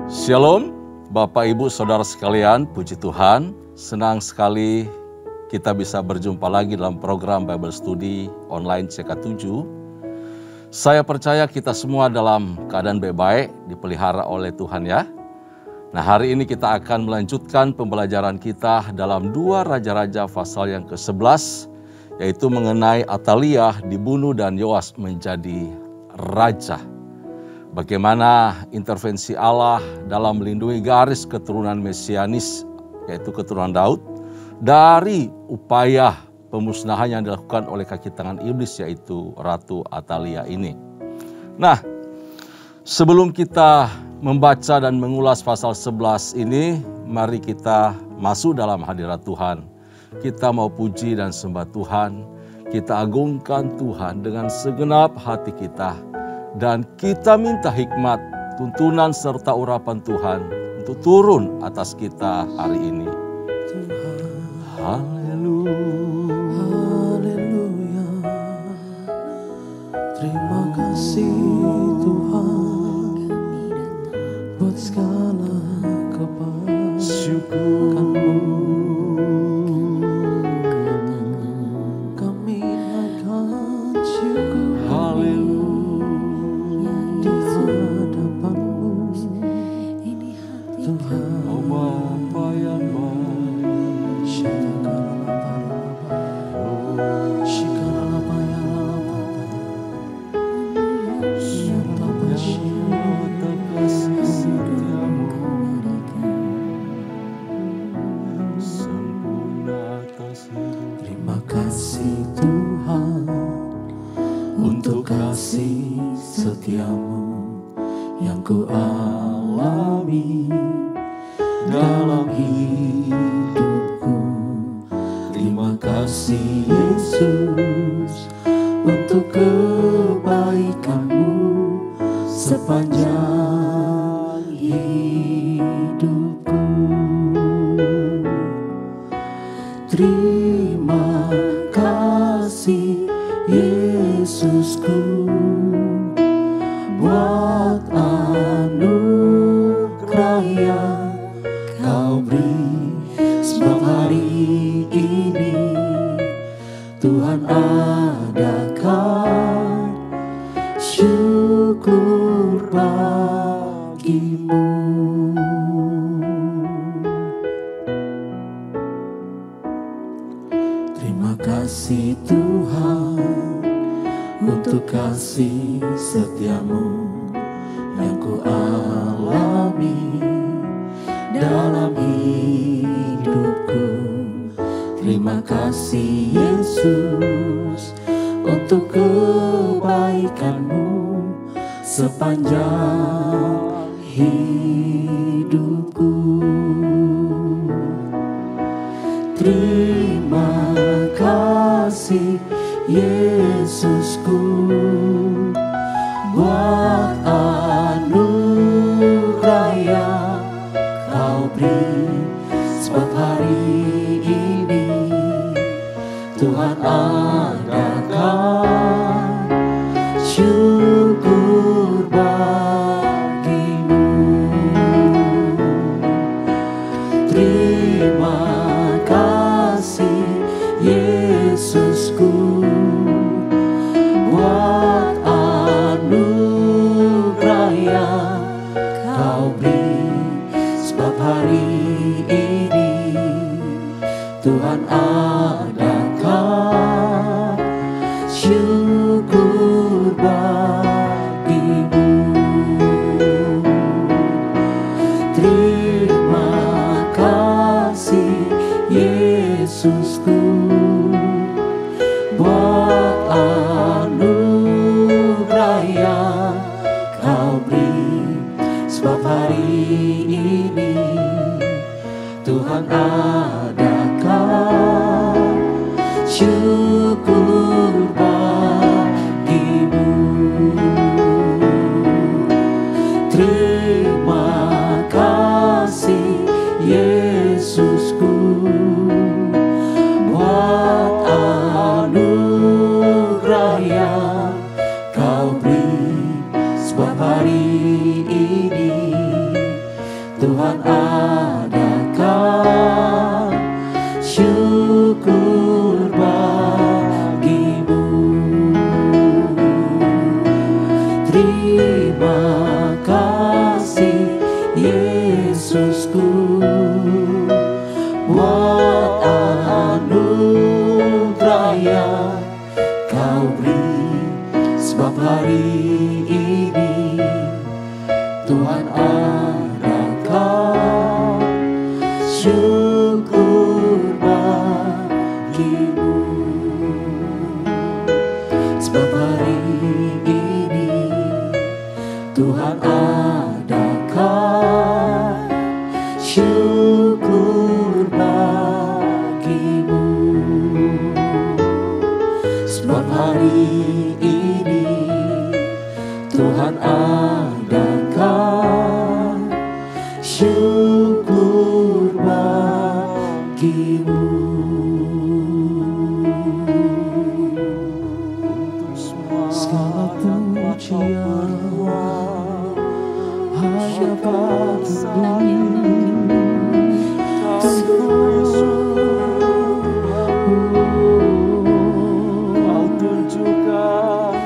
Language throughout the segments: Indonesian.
Shalom, Bapak Ibu Saudara sekalian, puji Tuhan. Senang sekali kita bisa berjumpa lagi dalam program Bible Study online CK7. Saya percaya kita semua dalam keadaan baik-baik, dipelihara oleh Tuhan ya. Nah, hari ini kita akan melanjutkan pembelajaran kita dalam 2 Raja-Raja pasal yang ke-11, yaitu mengenai Atalia dibunuh dan Yoas menjadi raja. Bagaimana intervensi Allah dalam melindungi garis keturunan Mesianis, yaitu keturunan Daud, dari upaya pemusnahan yang dilakukan oleh kaki tangan iblis, yaitu Ratu Atalia ini. Nah, sebelum kita membaca dan mengulas pasal 11 ini, mari kita masuk dalam hadirat Tuhan. Kita mau puji dan sembah Tuhan, kita agungkan Tuhan dengan segenap hati kita. Dan kita minta hikmat, tuntunan serta urapan Tuhan untuk turun atas kita hari ini. Haleluya. Haleluya. Terima kasih Tuhan buat segala kebaikan-Mu. Kami akan syukur. Haleluya. Di hadapan-Mu Tuhan. Oh Bapa yang baik, terima kasih Tuhan untuk kasih setia-Mu yang ku alami dalam hidupku. Terima kasih Yesus untuk kebaikan-Mu sepanjang hidupku. Terima kasih Yesusku buat anugerah yang Kau beri, sebab hari ini Tuhan adakan syukur bagi-Mu. Terima kasih Tuhan untuk kasih setia-Mu yang ku alami dalam hidupku. Terima kasih Yesus untuk kebaikan-Mu sepanjang hidupku. Terima kasih Yesusku buat anugerah yang Kau beri, sebab hari ini Tuhan adakan syukur bagi-Mu. Terima kasih Yesusku buat anugerah yang Kau beri, sebab hari ini Tuhan adakan syukur bagi-Mu. Terima kasih Yesusku buat anugerah yang Kau beri, sebab hari ini Tuhan adakan syukur bagi-Mu. Terima kasih Yesusku buat anugerah yang Kau beri, sebab hari ini Tuhan adakan syukur bagimu. Terima kasih Yesusku buat anugerah yang kau beri, sebab hari ini Tuhan adakan syukur bagimu. Sebab hari ini Tuhan adakan syukur bagimu. Sebab hari ini Tuhan adakan syukur bagimu. Segala pujian hanya bagimu. Kau tunjukkan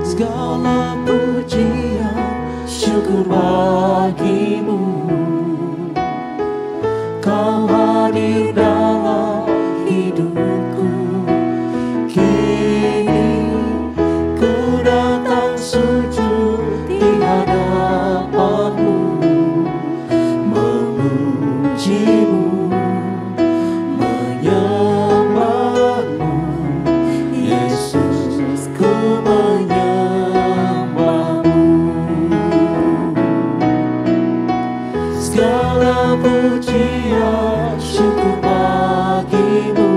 segala pujian syukur bagimu. Kau hadir dalam hidupku. Kini ku datang sujud di hadapanmu, memujimu, menyembahmu. Yesus, ku menyembahmu. Segala pujian syukur bagimu.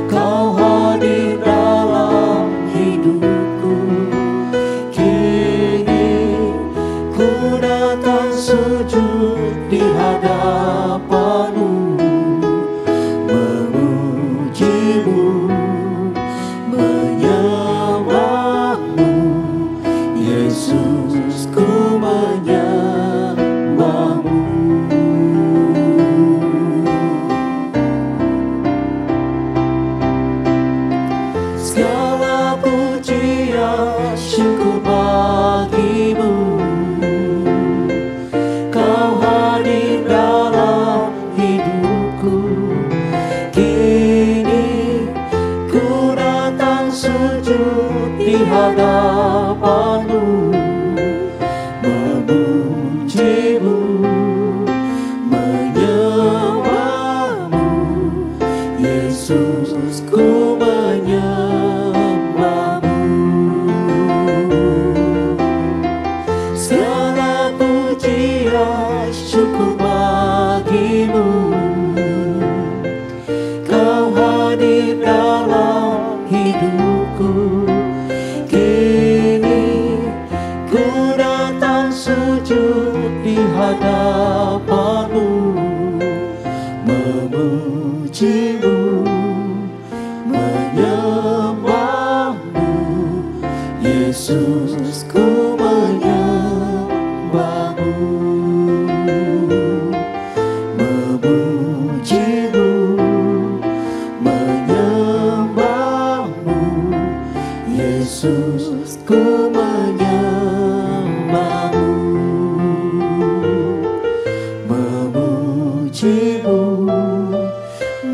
Kau hadir dalam hidupku. Kini ku datang sujud di hadapanmu, memujimu, menyembahmu. Yesus, ku menyembahmu. Segala pujian syukur bagimu. Kau hadir dalam hidupku. Kini ku datang sujud di hadapanmu, memujimu, menyembahmu. Yesus, ku menyembahmu. Segala pujian syukur bagimu. Kau hadir dalam hidupku. Kini ku datang sujud di hadapanmu, memujimu, menyembahmu. Yesus, ku menyembahmu, memujimu, menyembahmu. Yesus, ku menyembahmu, memujimu,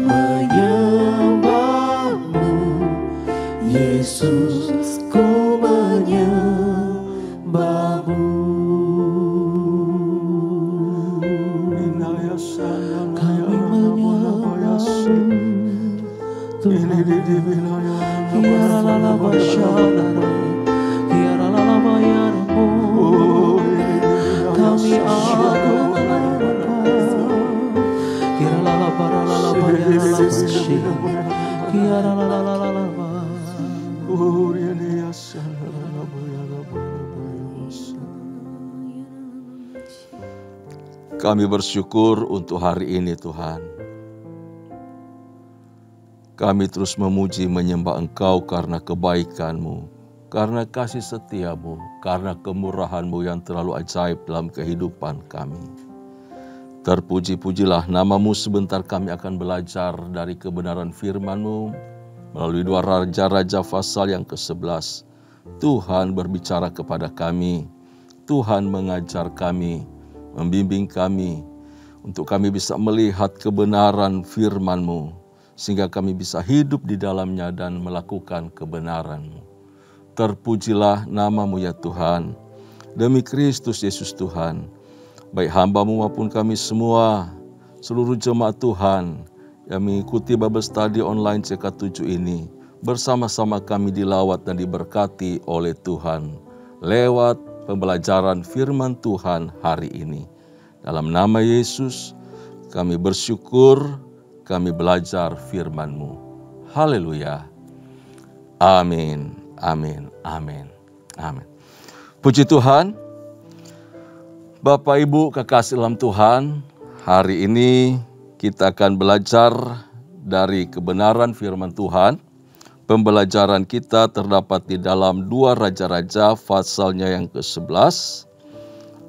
menyembahmu. Yesus, ku menyembahmu. Kami menyembahmu Tuhan. Kami agungkan. Kami bersyukur untuk hari ini Tuhan. Kami terus memuji menyembah Engkau karena kebaikan-Mu, karena kasih setia-Mu, karena kemurahan-Mu yang terlalu ajaib dalam kehidupan kami. Terpuji-pujilah nama-Mu. Sebentar kami akan belajar dari kebenaran firman-Mu melalui 2 Raja-Raja pasal yang ke-11. Tuhan berbicara kepada kami, Tuhan mengajar kami, membimbing kami, untuk kami bisa melihat kebenaran firman-Mu, sehingga kami bisa hidup di dalamnya dan melakukan kebenaran-Mu. Terpujilah nama-Mu ya Tuhan. Demi Kristus Yesus Tuhan, baik hamba-Mu maupun kami semua, seluruh jemaat Tuhan yang mengikuti Bible Study online CK7 ini, bersama-sama kami dilawat dan diberkati oleh Tuhan lewat pembelajaran firman Tuhan hari ini. Dalam nama Yesus kami bersyukur, kami belajar firman-Mu. Haleluya. Amin, amin, amin, amin. Puji Tuhan. Bapak Ibu kekasih dalam Tuhan, hari ini kita akan belajar dari kebenaran firman Tuhan. Pembelajaran kita terdapat di dalam 2 Raja-Raja pasalnya yang ke-11,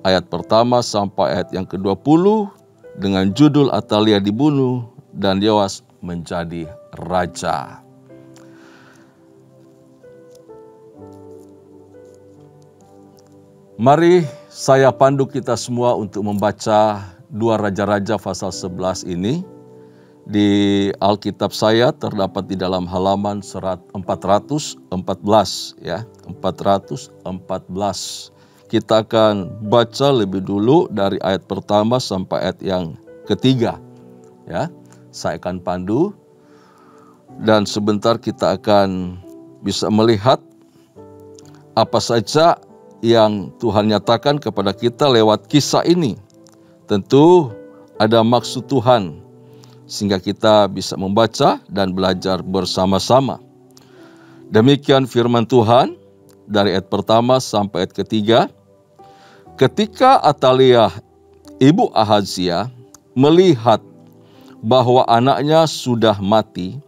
ayat pertama sampai ayat yang ke-20, dengan judul Atalia dibunuh dan Yoas menjadi raja. Mari saya pandu kita semua untuk membaca 2 Raja-Raja pasal 11 ini. Di Alkitab saya terdapat di dalam halaman 414 ya, 414. Kita akan baca lebih dulu dari ayat pertama sampai ayat yang ketiga. Ya, saya akan pandu dan sebentar kita akan bisa melihat apa saja yang Tuhan nyatakan kepada kita lewat kisah ini. Tentu ada maksud Tuhan, sehingga kita bisa membaca dan belajar bersama-sama. Demikian firman Tuhan dari ayat pertama sampai ayat ketiga. Ketika Atalia, ibu Ahazia, melihat bahwa anaknya sudah mati,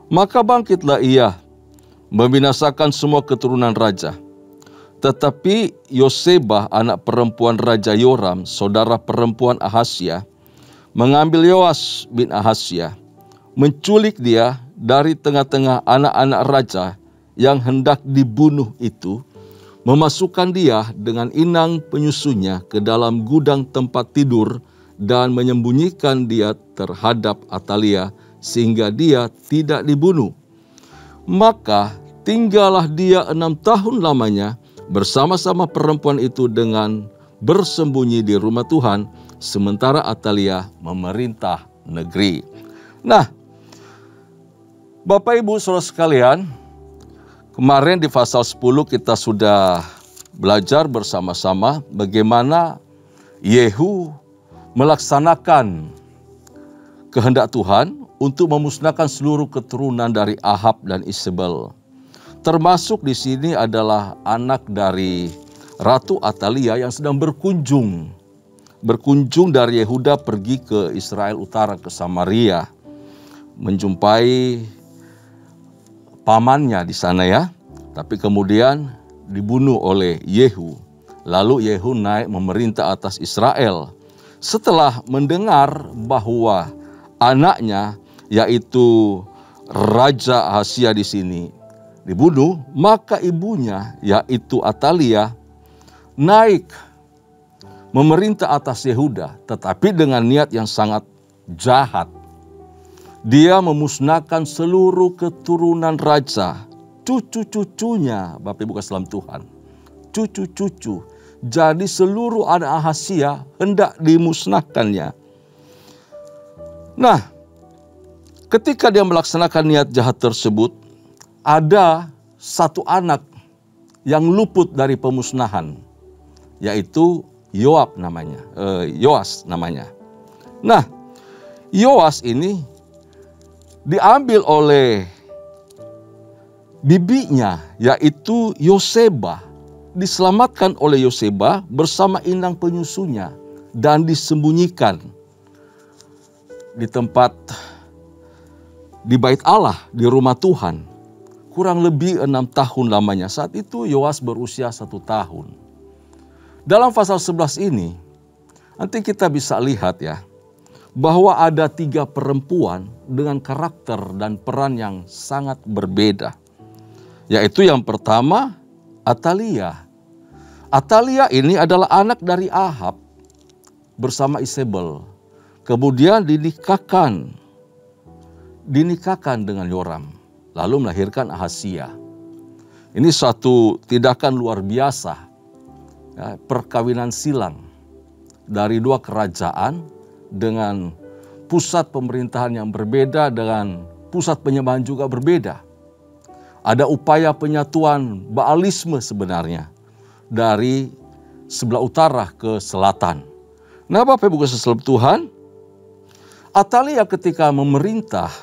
maka bangkitlah ia, membinasakan semua keturunan raja. Tetapi Yosebah, anak perempuan Raja Yoram, saudara perempuan Ahazia, mengambil Yoas bin Ahazia, menculik dia dari tengah-tengah anak-anak raja yang hendak dibunuh itu, memasukkan dia dengan inang penyusunya ke dalam gudang tempat tidur dan menyembunyikan dia terhadap Atalia sehingga dia tidak dibunuh. Maka tinggallah dia 6 tahun lamanya bersama-sama perempuan itu dengan bersembunyi di rumah Tuhan, sementara Atalia memerintah negeri. Nah, Bapak Ibu Saudara sekalian, kemarin di pasal 10 kita sudah belajar bersama-sama bagaimana Yehu melaksanakan kehendak Tuhan untuk memusnahkan seluruh keturunan dari Ahab dan Isabel. Termasuk di sini adalah anak dari Ratu Atalia yang sedang berkunjung dari Yehuda pergi ke Israel Utara, ke Samaria, menjumpai pamannya di sana ya. Tapi kemudian dibunuh oleh Yehu. Lalu Yehu naik memerintah atas Israel. Setelah mendengar bahwa anaknya yaitu Raja Ahazia di sini dibunuh, maka ibunya yaitu Atalia naik memerintah atas Yehuda, tetapi dengan niat yang sangat jahat. Dia memusnahkan seluruh keturunan raja, cucu-cucunya, Bapak Ibu kasih dalam Tuhan, cucu-cucu. Jadi seluruh anak Ahazia hendak dimusnahkannya. Nah, ketika dia melaksanakan niat jahat tersebut, ada satu anak yang luput dari pemusnahan, yaitu Yoas namanya. Nah, Yoas ini diambil oleh bibinya yaitu Yoseba diselamatkan oleh Yoseba bersama inang penyusunya dan disembunyikan di tempat di bait Allah, di rumah Tuhan. Kurang lebih 6 tahun lamanya. Saat itu Yoas berusia 1 tahun. Dalam pasal 11 ini, nanti kita bisa lihat ya, bahwa ada 3 perempuan dengan karakter dan peran yang sangat berbeda. Yaitu yang pertama, Atalia. Atalia ini adalah anak dari Ahab bersama Isabel. Kemudian dinikahkan dengan Yoram, lalu melahirkan Ahazia. Ini suatu tindakan luar biasa, ya, perkawinan silang dari 2 kerajaan dengan pusat pemerintahan yang berbeda, dengan pusat penyembahan juga berbeda. Ada upaya penyatuan Baalisme sebenarnya dari sebelah utara ke selatan. Nah, Bapak Ibu Saudara Tuhan, Atalia ketika memerintah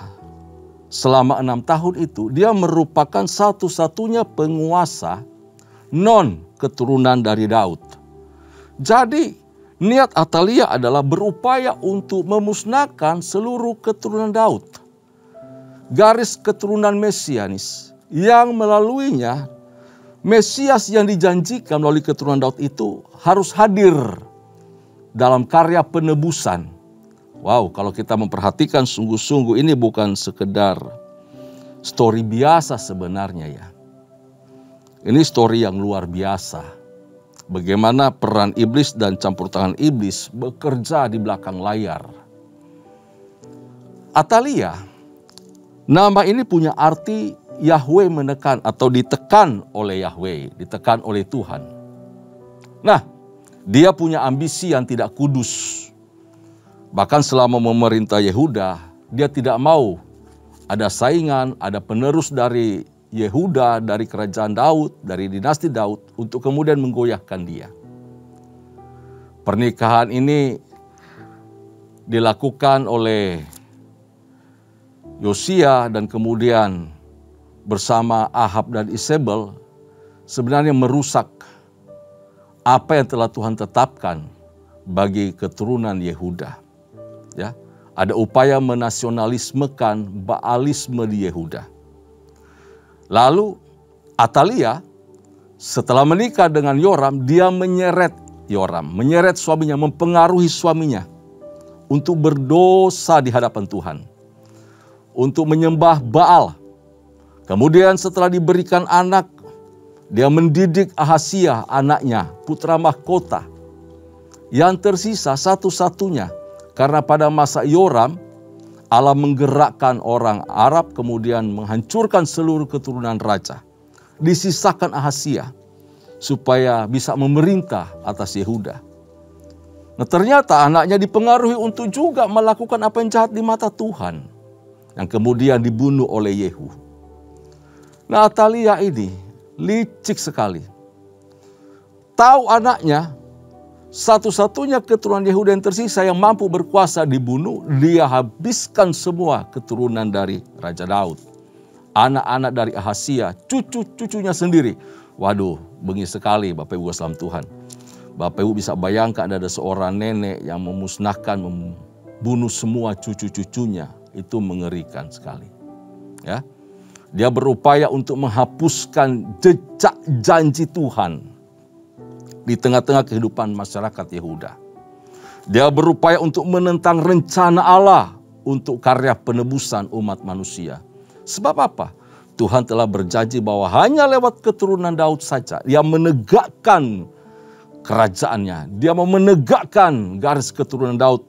selama 6 tahun itu, dia merupakan satu-satunya penguasa non-keturunan dari Daud. Jadi, niat Atalia adalah berupaya untuk memusnahkan seluruh keturunan Daud. Garis keturunan Mesianis yang melaluinya Mesias yang dijanjikan melalui keturunan Daud itu harus hadir dalam karya penebusan. Wow, kalau kita memperhatikan sungguh-sungguh ini bukan sekedar story biasa sebenarnya ya. Ini story yang luar biasa. Bagaimana peran iblis dan campur tangan iblis bekerja di belakang layar. Atalia, nama ini punya arti Yahweh menekan atau ditekan oleh Yahweh, ditekan oleh Tuhan. Nah, dia punya ambisi yang tidak kudus. Bahkan selama memerintah Yehuda, dia tidak mau ada saingan, ada penerus dari Yehuda, dari kerajaan Daud, dari dinasti Daud, untuk kemudian menggoyahkan dia. Pernikahan ini dilakukan oleh Yosia dan kemudian bersama Ahab dan Isabel sebenarnya merusak apa yang telah Tuhan tetapkan bagi keturunan Yehuda. Ya, ada upaya menasionalismekan Baalisme di Yehuda. Lalu Atalia setelah menikah dengan Yoram, dia menyeret suaminya, mempengaruhi suaminya untuk berdosa di hadapan Tuhan, untuk menyembah Baal. Kemudian setelah diberikan anak, dia mendidik Ahazia anaknya, putra mahkota. Yang tersisa satu-satunya, karena pada masa Yoram, Allah menggerakkan orang Arab kemudian menghancurkan seluruh keturunan raja. Disisakan Ahazia supaya bisa memerintah atas Yehuda. Nah, ternyata anaknya dipengaruhi untuk juga melakukan apa yang jahat di mata Tuhan, yang kemudian dibunuh oleh Yehu. Nah, Atalia ini licik sekali. Tahu anaknya, satu-satunya keturunan Yehuda yang tersisa yang mampu berkuasa dibunuh, dia habiskan semua keturunan dari Raja Daud. Anak-anak dari Ahazia, cucu-cucunya sendiri. Waduh, bengis sekali Bapak Ibu dalam Tuhan. Bapak Ibu bisa bayangkan ada seorang nenek yang memusnahkan, membunuh semua cucu-cucunya. Itu mengerikan sekali. Ya, dia berupaya untuk menghapuskan jejak janji Tuhan di tengah-tengah kehidupan masyarakat Yehuda. Dia berupaya untuk menentang rencana Allah untuk karya penebusan umat manusia. Sebab apa? Tuhan telah berjanji bahwa hanya lewat keturunan Daud saja dia menegakkan kerajaannya. Dia mau menegakkan garis keturunan Daud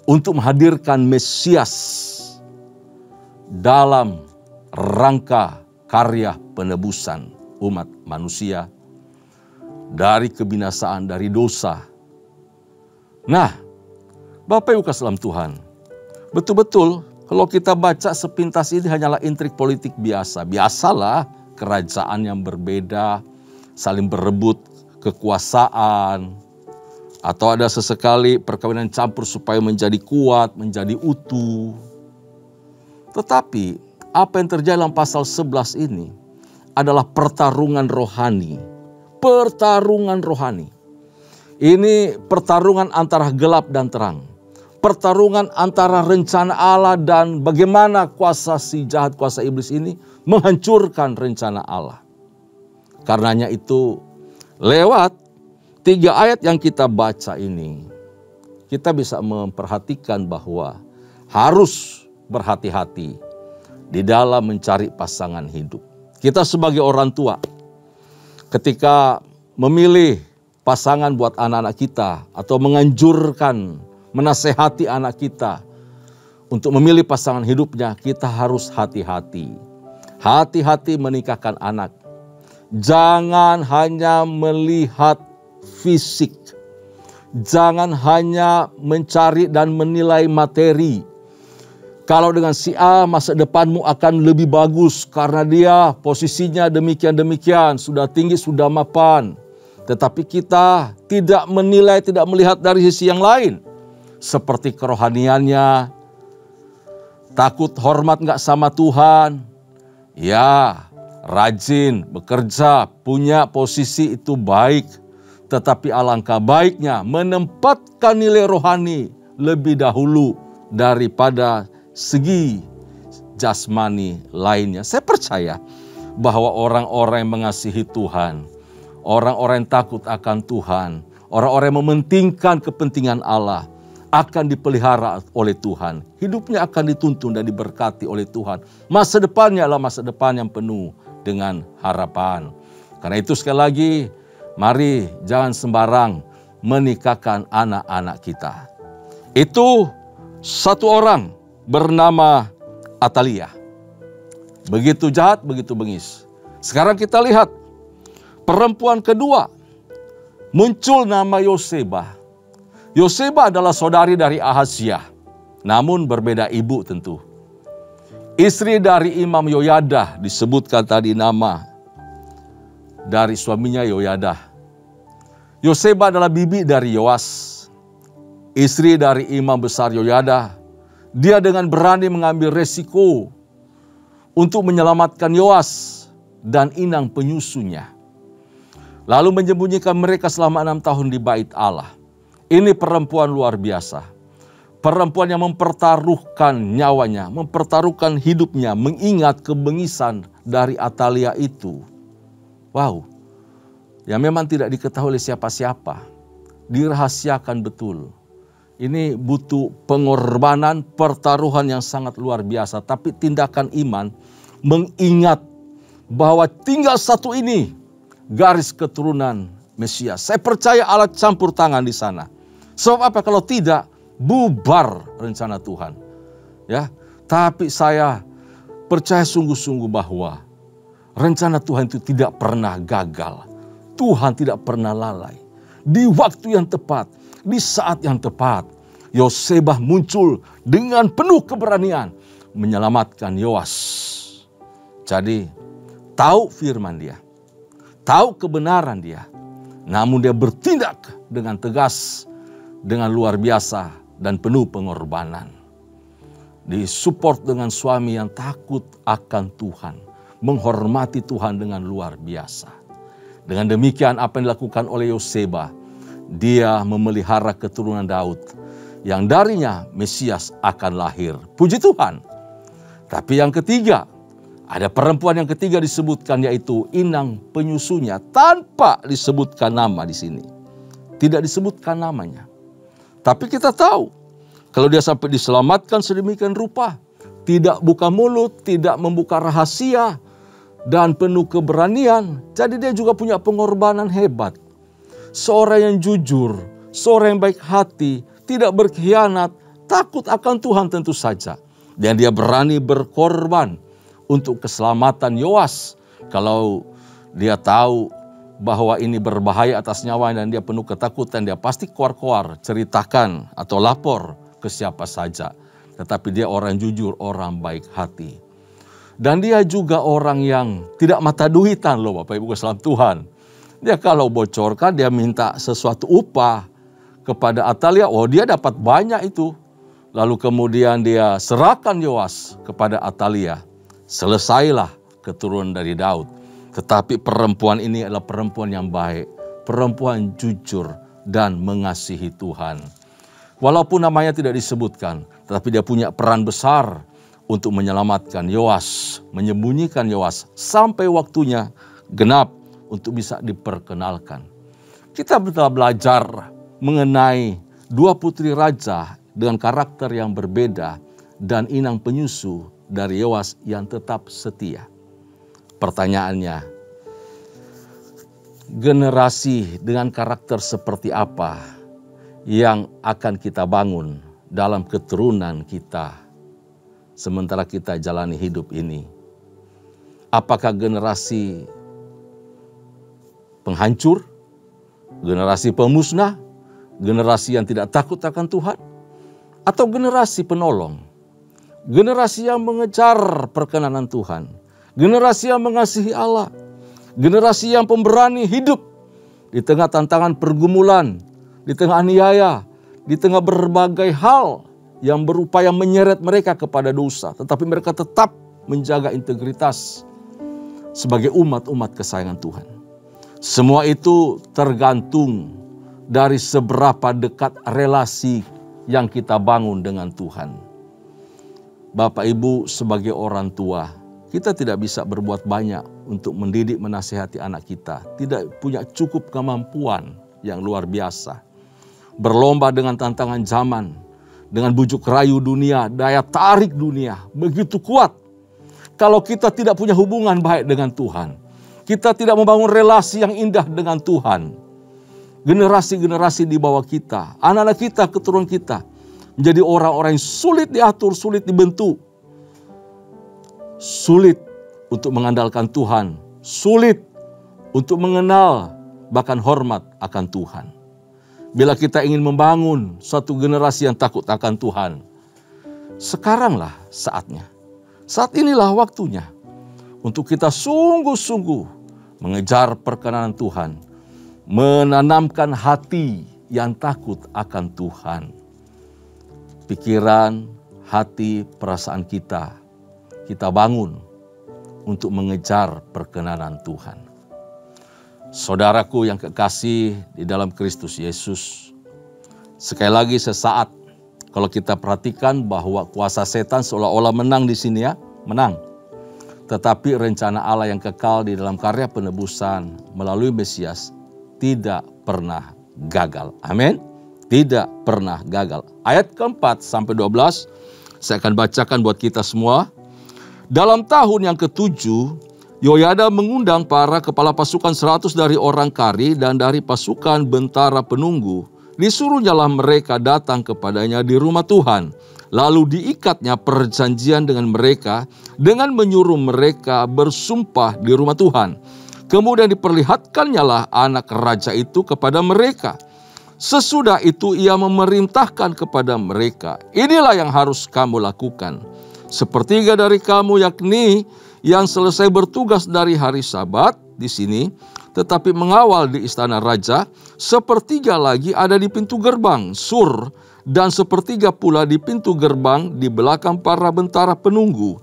untuk menghadirkan Mesias dalam rangka karya penebusan umat manusia dari kebinasaan, dari dosa. Nah, Bapak Ibu kasih dalam Tuhan, betul-betul kalau kita baca sepintas ini hanyalah intrik politik biasa. Biasalah kerajaan yang berbeda, saling berebut kekuasaan, atau ada sesekali perkawinan campur supaya menjadi kuat, menjadi utuh. Tetapi apa yang terjadi dalam pasal 11 ini adalah pertarungan rohani. Pertarungan rohani. Ini pertarungan antara gelap dan terang. Pertarungan antara rencana Allah dan bagaimana kuasa si jahat, kuasa iblis ini menghancurkan rencana Allah. Karenanya itu lewat 3 ayat yang kita baca ini, kita bisa memperhatikan bahwa harus berhati-hati di dalam mencari pasangan hidup. Kita sebagai orang tua, ketika memilih pasangan buat anak-anak kita atau menganjurkan, menasehati anak kita untuk memilih pasangan hidupnya, kita harus hati-hati. Hati-hati menikahkan anak. Jangan hanya melihat fisik. Jangan hanya mencari dan menilai materi. Kalau dengan si A, masa depanmu akan lebih bagus karena dia posisinya demikian-demikian, sudah tinggi, sudah mapan. Tetapi kita tidak menilai, tidak melihat dari sisi yang lain. Seperti kerohaniannya, takut hormat gak sama Tuhan. Ya, rajin, bekerja, punya posisi itu baik. Tetapi alangkah baiknya menempatkan nilai rohani lebih dahulu daripada segi jasmani lainnya. Saya percaya bahwa orang-orang yang mengasihi Tuhan, orang-orang yang takut akan Tuhan, orang-orang yang mementingkan kepentingan Allah akan dipelihara oleh Tuhan. Hidupnya akan dituntun dan diberkati oleh Tuhan. Masa depannya adalah masa depan yang penuh dengan harapan. Karena itu sekali lagi, mari jangan sembarang menikahkan anak-anak kita. Itu satu orang bernama Atalia. Begitu jahat, begitu bengis. Sekarang kita lihat perempuan kedua. Muncul nama Yoseba. Yoseba adalah saudari dari Ahazia. Namun berbeda ibu tentu. Istri dari Imam Yoyadah, disebutkan tadi nama dari suaminya Yoyadah. Yoseba adalah bibi dari Yoas, istri dari imam besar Yoyadah. Dia dengan berani mengambil resiko untuk menyelamatkan Yoas dan inang penyusunya. Lalu menyembunyikan mereka selama 6 tahun di bait Allah. Ini perempuan luar biasa. Perempuan yang mempertaruhkan nyawanya, mempertaruhkan hidupnya, mengingat kebengisan dari Atalia itu. Wow, yang memang tidak diketahui oleh siapa-siapa. Dirahasiakan betul. Ini butuh pengorbanan, pertaruhan yang sangat luar biasa. Tapi tindakan iman mengingat bahwa tinggal satu ini garis keturunan Mesias. Saya percaya Allah campur tangan di sana. Sebab apa? Kalau tidak, bubar rencana Tuhan. Ya, tapi saya percaya sungguh-sungguh bahwa rencana Tuhan itu tidak pernah gagal. Tuhan tidak pernah lalai. Di waktu yang tepat, di saat yang tepat, Yoseba muncul dengan penuh keberanian menyelamatkan Yoas. Jadi, tahu firman dia, tahu kebenaran dia, namun dia bertindak dengan tegas, dengan luar biasa dan penuh pengorbanan. Disupport dengan suami yang takut akan Tuhan, menghormati Tuhan dengan luar biasa. Dengan demikian apa yang dilakukan oleh Yoseba, dia memelihara keturunan Daud yang darinya Mesias akan lahir. Puji Tuhan. Tapi yang ketiga, ada perempuan yang ketiga disebutkan, yaitu inang penyusunya, tanpa disebutkan nama di sini. Tidak disebutkan namanya. Tapi kita tahu, kalau dia sampai diselamatkan sedemikian rupa, tidak buka mulut, tidak membuka rahasia, dan penuh keberanian, jadi dia juga punya pengorbanan hebat. Seorang yang jujur, seorang yang baik hati, tidak berkhianat, takut akan Tuhan tentu saja. Dan dia berani berkorban untuk keselamatan Yoas. Kalau dia tahu bahwa ini berbahaya atas nyawanya dan dia penuh ketakutan, dia pasti keluar-keluar, ceritakan atau lapor ke siapa saja. Tetapi dia orang jujur, orang baik hati. Dan dia juga orang yang tidak mata duitan loh Bapak Ibu Salam Tuhan. Dia kalau bocorkan, dia minta sesuatu upah kepada Atalia. Oh, dia dapat banyak itu. Lalu kemudian dia serahkan Yoas kepada Atalia. Selesailah keturunan dari Daud. Tetapi perempuan ini adalah perempuan yang baik, perempuan jujur dan mengasihi Tuhan. Walaupun namanya tidak disebutkan, tetapi dia punya peran besar untuk menyelamatkan Yoas, menyembunyikan Yoas sampai waktunya genap untuk bisa diperkenalkan. Kita telah belajar mengenai dua putri raja dengan karakter yang berbeda dan inang penyusu dari Yoas yang tetap setia. Pertanyaannya, generasi dengan karakter seperti apa yang akan kita bangun dalam keturunan kita sementara kita jalani hidup ini? Apakah generasi penghancur, generasi pemusnah, generasi yang tidak takut akan Tuhan, atau generasi penolong, generasi yang mengejar perkenanan Tuhan, generasi yang mengasihi Allah, generasi yang pemberani hidup di tengah tantangan pergumulan, di tengah aniaya, di tengah berbagai hal yang berupaya menyeret mereka kepada dosa, tetapi mereka tetap menjaga integritas sebagai umat-umat kesayangan Tuhan. Semua itu tergantung dari seberapa dekat relasi yang kita bangun dengan Tuhan. Bapak Ibu, sebagai orang tua, kita tidak bisa berbuat banyak untuk mendidik menasihati anak kita. Tidak punya cukup kemampuan yang luar biasa. Berlomba dengan tantangan zaman, dengan bujuk rayu dunia, daya tarik dunia begitu kuat. Kalau kita tidak punya hubungan baik dengan Tuhan, kita tidak membangun relasi yang indah dengan Tuhan, generasi-generasi di bawah kita, anak-anak kita, keturunan kita, menjadi orang-orang yang sulit diatur, sulit dibentuk, sulit untuk mengandalkan Tuhan, sulit untuk mengenal bahkan hormat akan Tuhan. Bila kita ingin membangun suatu generasi yang takut akan Tuhan, sekaranglah saatnya. Saat inilah waktunya untuk kita sungguh-sungguh mengejar perkenanan Tuhan, menanamkan hati yang takut akan Tuhan. Pikiran, hati, perasaan kita bangun untuk mengejar perkenanan Tuhan. Saudaraku yang kekasih di dalam Kristus Yesus, sekali lagi sesaat kalau kita perhatikan bahwa kuasa setan seolah-olah menang di sini ya, menang. Tetapi rencana Allah yang kekal di dalam karya penebusan melalui Mesias tidak pernah gagal. Amin. Tidak pernah gagal. Ayat keempat sampai 12 saya akan bacakan buat kita semua. Dalam tahun yang ketujuh, Yoyada mengundang para kepala pasukan 100 dari orang Kari dan dari pasukan bentara penunggu. Disuruhnyalah mereka datang kepadanya di rumah Tuhan. Lalu diikatnya perjanjian dengan mereka dengan menyuruh mereka bersumpah di rumah Tuhan. Kemudian diperlihatkannyalah anak raja itu kepada mereka. Sesudah itu ia memerintahkan kepada mereka, inilah yang harus kamu lakukan. Sepertiga dari kamu, yakni yang selesai bertugas dari hari Sabat di sini, tetapi mengawal di istana raja, sepertiga lagi ada di pintu gerbang Sur, dan sepertiga pula di pintu gerbang di belakang para bentara penunggu.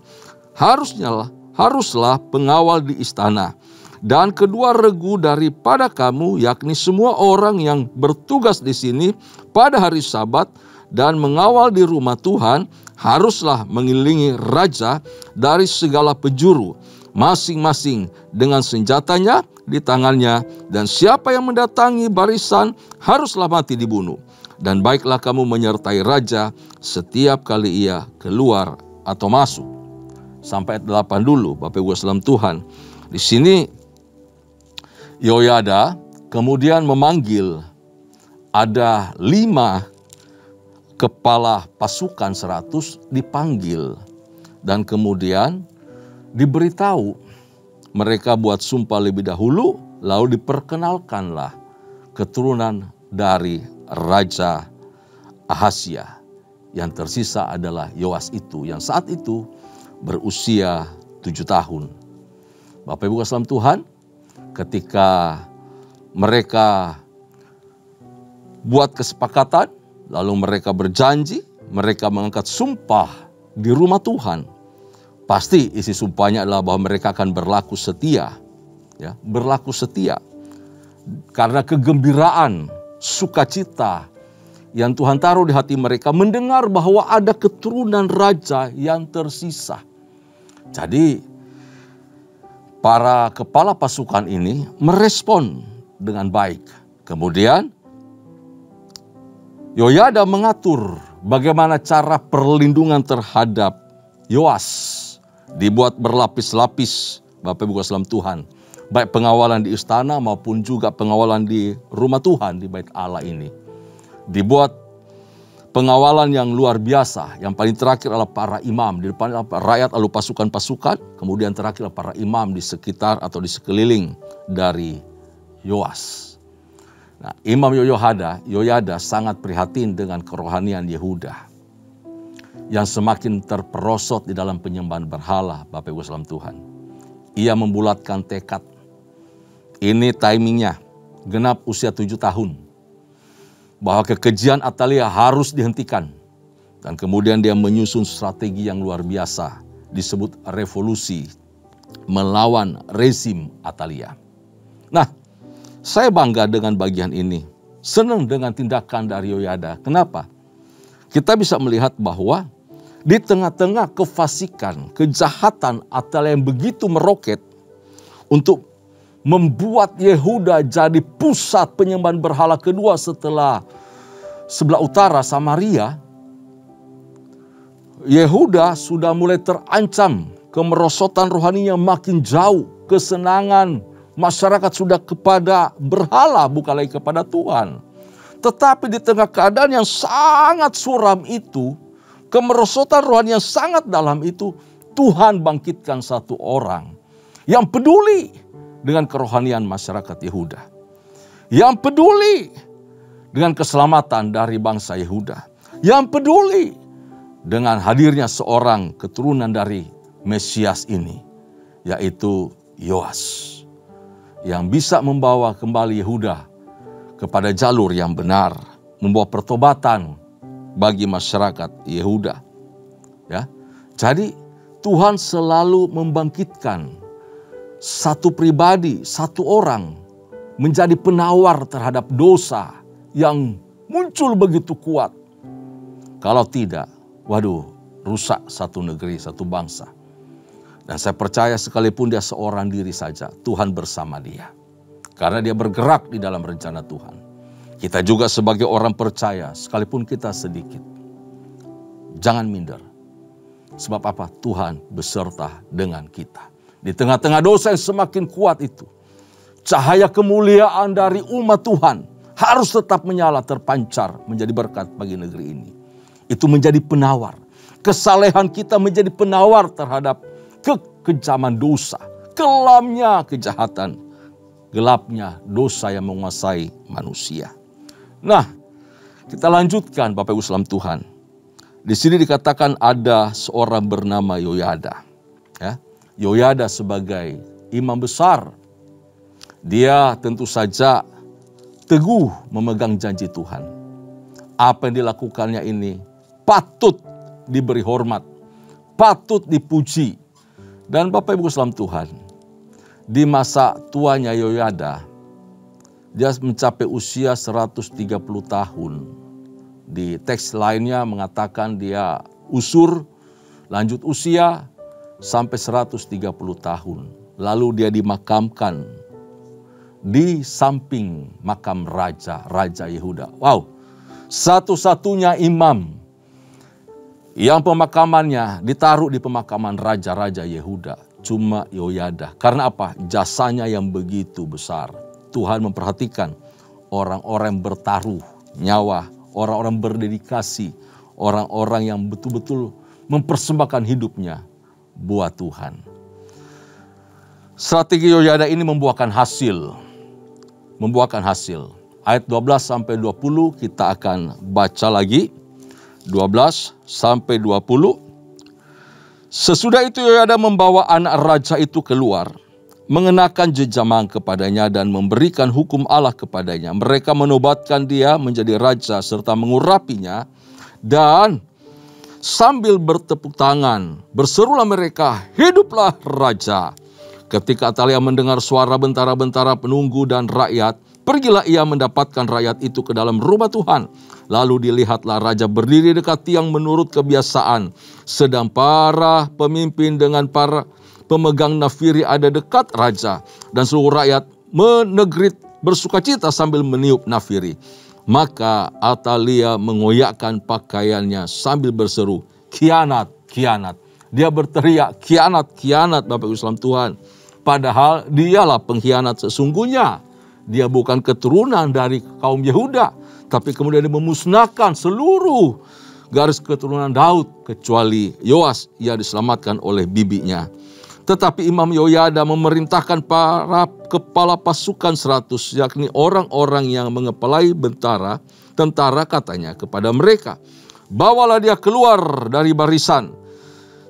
Haruslah pengawal di istana. Dan kedua regu daripada kamu, yakni semua orang yang bertugas di sini pada hari Sabat dan mengawal di rumah Tuhan, haruslah mengelilingi raja dari segala penjuru, masing-masing dengan senjatanya di tangannya, dan siapa yang mendatangi barisan haruslah mati dibunuh. Dan baiklah kamu menyertai raja setiap kali ia keluar atau masuk. Sampai ayat 8 dulu, Bapak Ibu salam Tuhan. Di sini Yoyada kemudian memanggil ada 5 kepala pasukan 100 dipanggil. Dan kemudian diberitahu mereka buat sumpah lebih dahulu, lalu diperkenalkanlah keturunan dari Raja Ahazia. Yang tersisa adalah Yoas itu, yang saat itu berusia 7 tahun. Bapak Ibu salam Tuhan, ketika mereka buat kesepakatan, lalu mereka berjanji, mereka mengangkat sumpah di rumah Tuhan. Pasti isi sumpahnya adalah bahwa mereka akan berlaku setia. Ya, berlaku setia. Karena kegembiraan, sukacita yang Tuhan taruh di hati mereka mendengar bahwa ada keturunan raja yang tersisa. Jadi para kepala pasukan ini merespon dengan baik. Kemudian Yoyada mengatur bagaimana cara perlindungan terhadap Yoas. Dibuat berlapis-lapis, Bapak Ibu Salam Tuhan. Baik pengawalan di istana maupun juga pengawalan di rumah Tuhan, di bait Allah ini. Dibuat pengawalan yang luar biasa. Yang paling terakhir adalah para imam. Di depan rakyat lalu pasukan-pasukan. Kemudian terakhir para imam di sekitar atau di sekeliling dari Yoas. Nah, Imam Yoyada sangat prihatin dengan kerohanian Yehuda yang semakin terperosot di dalam penyembahan berhala, Bapak Ibu Salam Tuhan. Ia membulatkan tekad. Ini timingnya, genap usia 7 tahun. Bahwa kekejian Atalia harus dihentikan. Dan kemudian dia menyusun strategi yang luar biasa. Disebut revolusi melawan rezim Atalia. Nah, saya bangga dengan bagian ini. Senang dengan tindakan dari Yoyada. Kenapa? Kita bisa melihat bahwa di tengah-tengah kefasikan, kejahatan Atalia yang begitu meroket untuk membuat Yehuda jadi pusat penyembahan berhala kedua setelah sebelah utara Samaria, Yehuda sudah mulai terancam, kemerosotan rohaninya makin jauh, kesenangan masyarakat sudah kepada berhala bukan lagi kepada Tuhan. Tetapi di tengah keadaan yang sangat suram itu, kemerosotan rohani yang sangat dalam itu, Tuhan bangkitkan satu orang yang peduli dengan kerohanian masyarakat Yehuda. Yang peduli dengan keselamatan dari bangsa Yehuda. Yang peduli dengan hadirnya seorang keturunan dari Mesias ini, yaitu Yoas. Yang bisa membawa kembali Yehuda kepada jalur yang benar, membawa pertobatan bagi masyarakat Yehuda. Ya. Jadi Tuhan selalu membangkitkan satu pribadi, satu orang menjadi penawar terhadap dosa yang muncul begitu kuat. Kalau tidak, waduh, rusak satu negeri, satu bangsa. Dan saya percaya sekalipun dia seorang diri saja, Tuhan bersama dia. Karena dia bergerak di dalam rencana Tuhan. Kita juga sebagai orang percaya, sekalipun kita sedikit, jangan minder. Sebab apa? Tuhan beserta dengan kita. Di tengah-tengah dosa yang semakin kuat itu, cahaya kemuliaan dari umat Tuhan harus tetap menyala, terpancar, menjadi berkat bagi negeri ini. Itu menjadi penawar. Kesalehan kita menjadi penawar terhadap kekejaman dosa, kelamnya kejahatan, gelapnya dosa yang menguasai manusia. Nah, kita lanjutkan Bapak Ibu Salam Tuhan. Di sini dikatakan ada seorang bernama Yoyada. Ya, Yoyada sebagai imam besar, dia tentu saja teguh memegang janji Tuhan. Apa yang dilakukannya ini patut diberi hormat, patut dipuji. Dan Bapak Ibu Salam Tuhan, di masa tuanya Yoyada, dia mencapai usia 130 tahun. Di teks lainnya mengatakan dia usur, lanjut usia sampai 130 tahun. Lalu dia dimakamkan di samping makam Raja Yehuda. Wow, satu-satunya imam yang pemakamannya ditaruh di pemakaman Raja Yehuda. Cuma Yoyada. Karena apa? Jasanya yang begitu besar. Tuhan memperhatikan orang-orang yang bertaruh nyawa, orang-orang berdedikasi, orang-orang yang betul-betul mempersembahkan hidupnya buat Tuhan. Strategi Yoyada ini membuahkan hasil. Ayat 12 sampai 20 kita akan baca lagi. 12 sampai 20. Sesudah itu Yoyada membawa anak raja itu keluar, mengenakan jejamang kepadanya dan memberikan hukum Allah kepadanya. Mereka menobatkan dia menjadi raja serta mengurapinya, dan sambil bertepuk tangan. Berserulah mereka, "Hiduplah Raja!" Ketika Atalia mendengar suara bentara-bentara penunggu dan rakyat, pergilah ia mendapatkan rakyat itu ke dalam rumah Tuhan. Lalu dilihatlah raja berdiri dekat tiang menurut kebiasaan, sedang para pemimpin dengan para pemegang nafiri ada dekat raja, dan seluruh rakyat menegrit bersukacita sambil meniup nafiri. Maka Atalia mengoyakkan pakaiannya sambil berseru, "Khianat, khianat." Dia berteriak, "Khianat, khianat," Bapak Ibu Salam Tuhan. Padahal dialah pengkhianat sesungguhnya. Dia bukan keturunan dari kaum Yehuda, tapi kemudian dia memusnahkan seluruh garis keturunan Daud, kecuali Yoas, ia diselamatkan oleh bibinya. Tetapi Imam Yoyada memerintahkan para kepala pasukan 100, yakni orang-orang yang mengepalai tentara katanya kepada mereka, "Bawalah dia keluar dari barisan.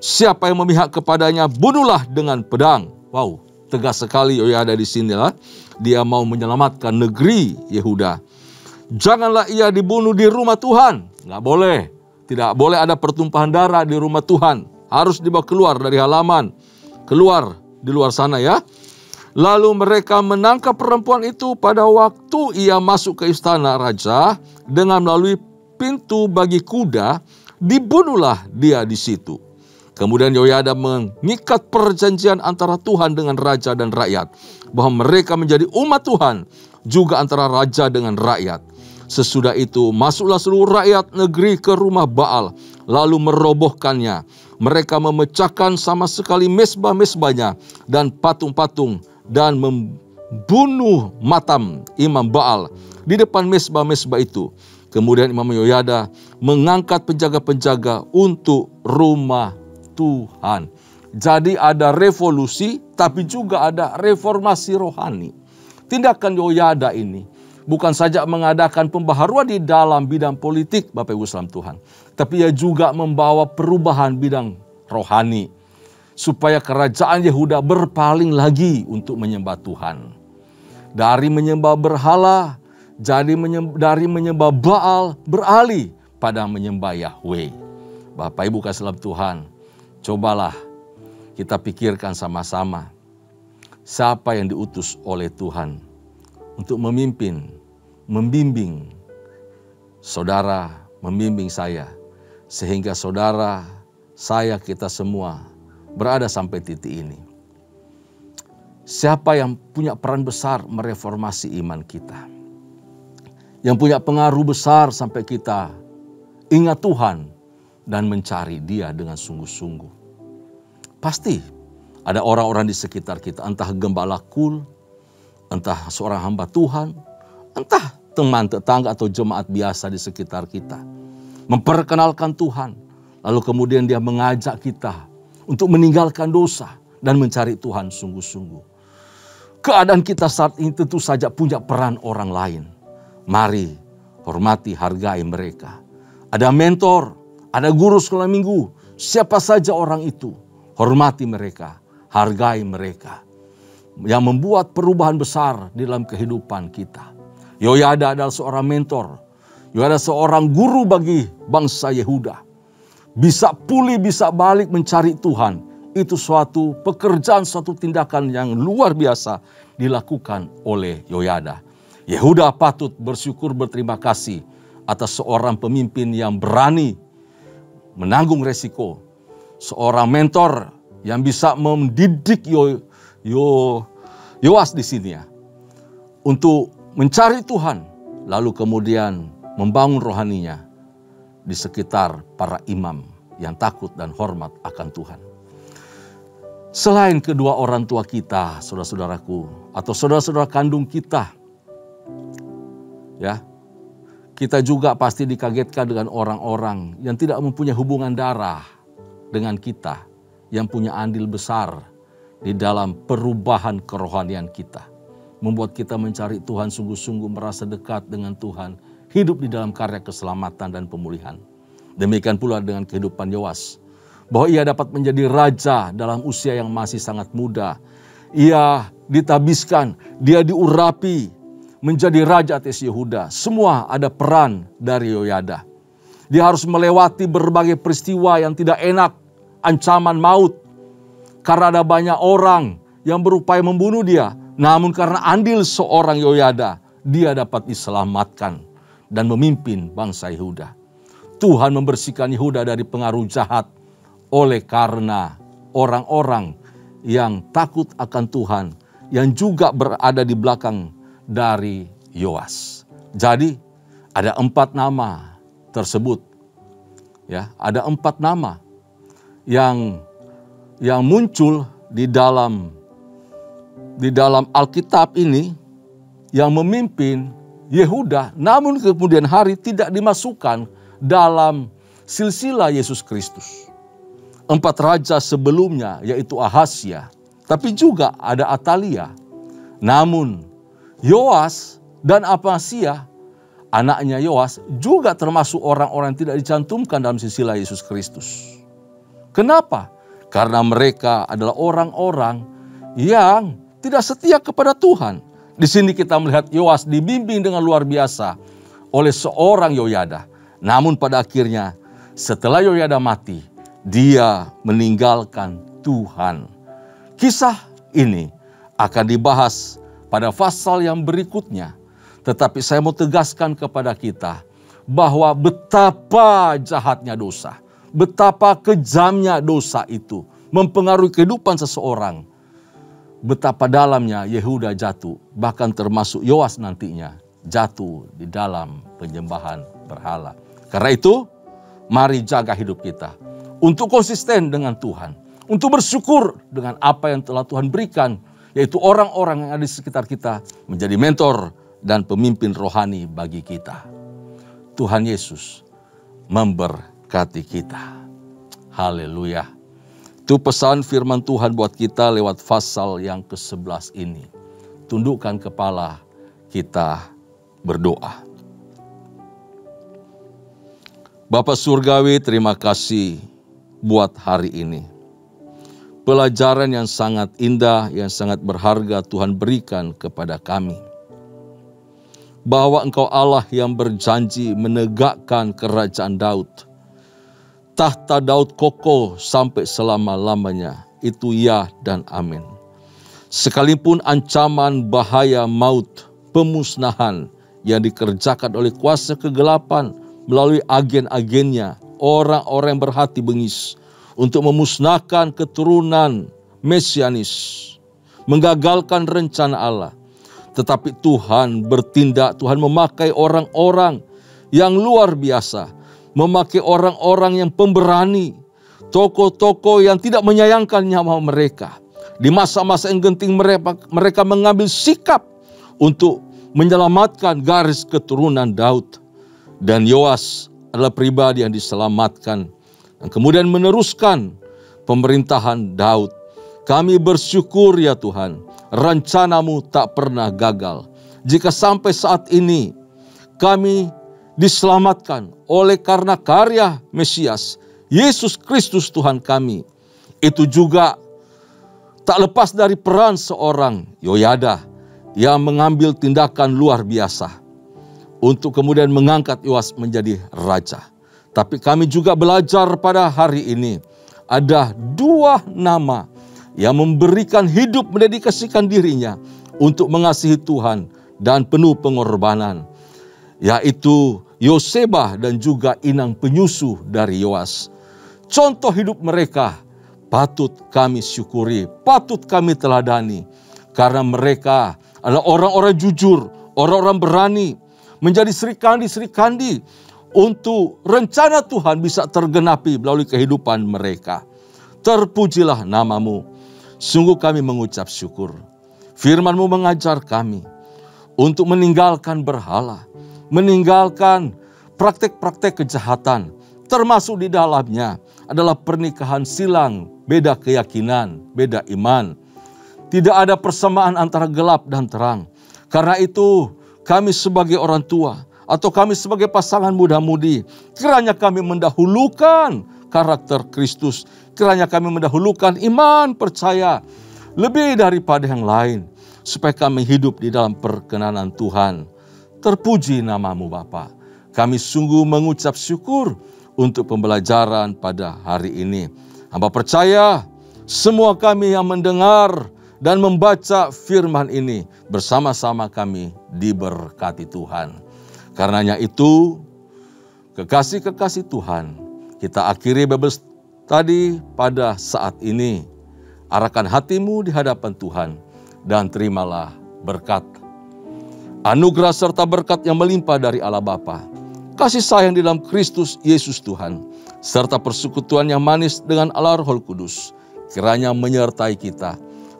Siapa yang memihak kepadanya, bunuhlah dengan pedang." Wow, tegas sekali Yoyada di sinilah. Dia mau menyelamatkan negeri Yehuda. Janganlah ia dibunuh di rumah Tuhan. Nggak boleh. Tidak boleh ada pertumpahan darah di rumah Tuhan. Harus dibawa keluar dari halaman. Keluar di luar sana ya. Lalu mereka menangkap perempuan itu pada waktu ia masuk ke istana raja dengan melalui pintu bagi kuda. Dibunuhlah dia di situ. Kemudian Yoyada mengikat perjanjian antara Tuhan dengan raja dan rakyat, bahwa mereka menjadi umat Tuhan, juga antara raja dengan rakyat. Sesudah itu masuklah seluruh rakyat negeri ke rumah Baal, lalu merobohkannya. Mereka memecahkan sama sekali mesbah-mesbahnya dan patung-patung, dan membunuh Matam imam Baal di depan mesbah-mesbah itu. Kemudian Imam Yoyada mengangkat penjaga-penjaga untuk rumah Tuhan. Jadi ada revolusi, tapi juga ada reformasi rohani. Tindakan Yoyada ini bukan saja mengadakan pembaharuan di dalam bidang politik, Bapak Ibu Salam Tuhan, tapi ia juga membawa perubahan bidang rohani, supaya kerajaan Yehuda berpaling lagi untuk menyembah Tuhan. Dari menyembah berhala, dari menyembah Baal, beralih pada menyembah Yahweh. Bapak Ibu kasih dalam Tuhan, cobalah kita pikirkan sama-sama, siapa yang diutus oleh Tuhan untuk memimpin, membimbing saudara, membimbing saya, sehingga saudara, saya, kita semua berada sampai titik ini. Siapa yang punya peran besar mereformasi iman kita, yang punya pengaruh besar sampai kita ingat Tuhan dan mencari Dia dengan sungguh-sungguh. Pasti ada orang-orang di sekitar kita, entah gembala kul, entah seorang hamba Tuhan, entah teman tetangga atau jemaat biasa di sekitar kita, memperkenalkan Tuhan, lalu kemudian dia mengajak kita untuk meninggalkan dosa dan mencari Tuhan sungguh-sungguh. Keadaan kita saat ini tentu saja punya peran orang lain. Mari hormati, hargai mereka. Ada mentor, ada guru sekolah minggu, siapa saja orang itu, hormati mereka, hargai mereka. Yang membuat perubahan besar di dalam kehidupan kita. Yoyada adalah seorang mentor. Yoyada seorang guru bagi bangsa Yehuda. Bisa pulih, bisa balik mencari Tuhan. Itu suatu pekerjaan, suatu tindakan yang luar biasa dilakukan oleh Yoyada. Yehuda patut bersyukur, berterima kasih atas seorang pemimpin yang berani menanggung resiko. Seorang mentor yang bisa mendidik Yoas di sini ya, untuk mencari Tuhan, lalu kemudian membangun rohaninya di sekitar para imam yang takut dan hormat akan Tuhan. Selain kedua orang tua kita, saudara-saudaraku, atau saudara-saudara kandung kita, ya, kita juga pasti dikagetkan dengan orang-orang yang tidak mempunyai hubungan darah dengan kita, yang punya andil besar di dalam perubahan kerohanian kita. Membuat kita mencari Tuhan sungguh-sungguh, merasa dekat dengan Tuhan, hidup di dalam karya keselamatan dan pemulihan. Demikian pula dengan kehidupan Yoas, bahwa ia dapat menjadi raja dalam usia yang masih sangat muda. Ia ditabiskan, dia diurapi menjadi raja atas Yehuda. Semua ada peran dari Yoyada. Dia harus melewati berbagai peristiwa yang tidak enak, ancaman maut. Karena ada banyak orang yang berupaya membunuh dia. Namun karena andil seorang Yoyada, dia dapat diselamatkan dan memimpin bangsa Yehuda. Tuhan membersihkan Yehuda dari pengaruh jahat oleh karena orang-orang yang takut akan Tuhan, yang juga berada di belakang dari Yoas. Jadi ada 4 nama tersebut. Ya, ada 4 nama yang muncul di dalam Alkitab ini yang memimpin Yehuda, namun kemudian hari tidak dimasukkan dalam silsilah Yesus Kristus. 4 raja sebelumnya yaitu Ahasya, tapi juga ada Atalia. Namun Yoas dan Ahasya, anaknya Yoas, juga termasuk orang-orang yang tidak dicantumkan dalam silsilah Yesus Kristus. Kenapa? Karena mereka adalah orang-orang yang tidak setia kepada Tuhan. Di sini kita melihat Yoas dibimbing dengan luar biasa oleh seorang Yoyada. Namun pada akhirnya setelah Yoyada mati, dia meninggalkan Tuhan. Kisah ini akan dibahas pada pasal yang berikutnya. Tetapi saya mau tegaskan kepada kita bahwa betapa jahatnya dosa, betapa kejamnya dosa itu mempengaruhi kehidupan seseorang. Betapa dalamnya Yehuda jatuh, bahkan termasuk Yoas nantinya jatuh di dalam penyembahan berhala. Karena itu, mari jaga hidup kita untuk konsisten dengan Tuhan, untuk bersyukur dengan apa yang telah Tuhan berikan, yaitu orang-orang yang ada di sekitar kita menjadi mentor dan pemimpin rohani bagi kita. Tuhan Yesus memberkati kita. Haleluya. Itu pesan firman Tuhan buat kita lewat pasal yang ke-11 ini. Tundukkan kepala, kita berdoa. Bapa Surgawi, terima kasih buat hari ini. Pelajaran yang sangat indah, yang sangat berharga Tuhan berikan kepada kami. Bahwa Engkau Allah yang berjanji menegakkan kerajaan Daud. Tahta Daud kokoh sampai selama-lamanya. Itu ya dan amin. Sekalipun ancaman bahaya maut, pemusnahan yang dikerjakan oleh kuasa kegelapan melalui agen-agennya, orang-orang yang berhati bengis untuk memusnahkan keturunan mesianis, menggagalkan rencana Allah. Tetapi Tuhan bertindak, Tuhan memakai orang-orang yang luar biasa, memakai orang-orang yang pemberani, tokoh-tokoh yang tidak menyayangkan nyawa mereka. Di masa-masa yang genting mereka mengambil sikap untuk menyelamatkan garis keturunan Daud. Dan Yoas adalah pribadi yang diselamatkan dan kemudian meneruskan pemerintahan Daud. Kami bersyukur ya Tuhan, rencanamu tak pernah gagal. Jika sampai saat ini kami diselamatkan oleh karena karya Mesias, Yesus Kristus Tuhan kami. Itu juga tak lepas dari peran seorang Yoyada yang mengambil tindakan luar biasa untuk kemudian mengangkat Yoas menjadi raja. Tapi kami juga belajar pada hari ini ada 2 nama yang memberikan hidup, mendedikasikan dirinya untuk mengasihi Tuhan dan penuh pengorbanan, yaitu Yosebah dan juga inang penyusuh dari Yoas. Contoh hidup mereka patut kami syukuri, patut kami teladani, karena mereka adalah orang-orang jujur, orang-orang berani, menjadi serikandi-serikandi untuk rencana Tuhan bisa tergenapi melalui kehidupan mereka. Terpujilah namamu. Sungguh kami mengucap syukur. Firman-Mu mengajar kami untuk meninggalkan berhala, meninggalkan praktek-praktek kejahatan, termasuk di dalamnya adalah pernikahan silang, beda keyakinan, beda iman. Tidak ada persamaan antara gelap dan terang. Karena itu kami sebagai orang tua atau kami sebagai pasangan muda-mudi, kiranya kami mendahulukan karakter Kristus, kiranya kami mendahulukan iman, percaya lebih daripada yang lain, supaya kami hidup di dalam perkenanan Tuhan. Terpuji namamu Bapa. Kami sungguh mengucap syukur untuk pembelajaran pada hari ini. Hamba percaya semua kami yang mendengar dan membaca firman ini bersama-sama kami diberkati Tuhan. Karenanya itu, kekasih-kekasih Tuhan, kita akhiri Bible Study pada saat ini. Arahkan hatimu di hadapan Tuhan dan terimalah berkat, anugerah serta berkat yang melimpah dari Allah Bapa, kasih sayang di dalam Kristus Yesus Tuhan, serta persekutuan yang manis dengan Allah Roh Kudus, kiranya menyertai kita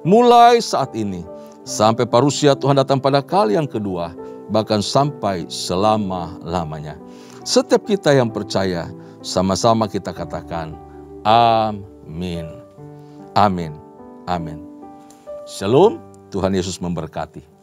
mulai saat ini sampai parusia Tuhan datang pada kali yang kedua, bahkan sampai selama-lamanya. Setiap kita yang percaya, sama-sama kita katakan, amin. Amin. Amin. Shalom, Tuhan Yesus memberkati.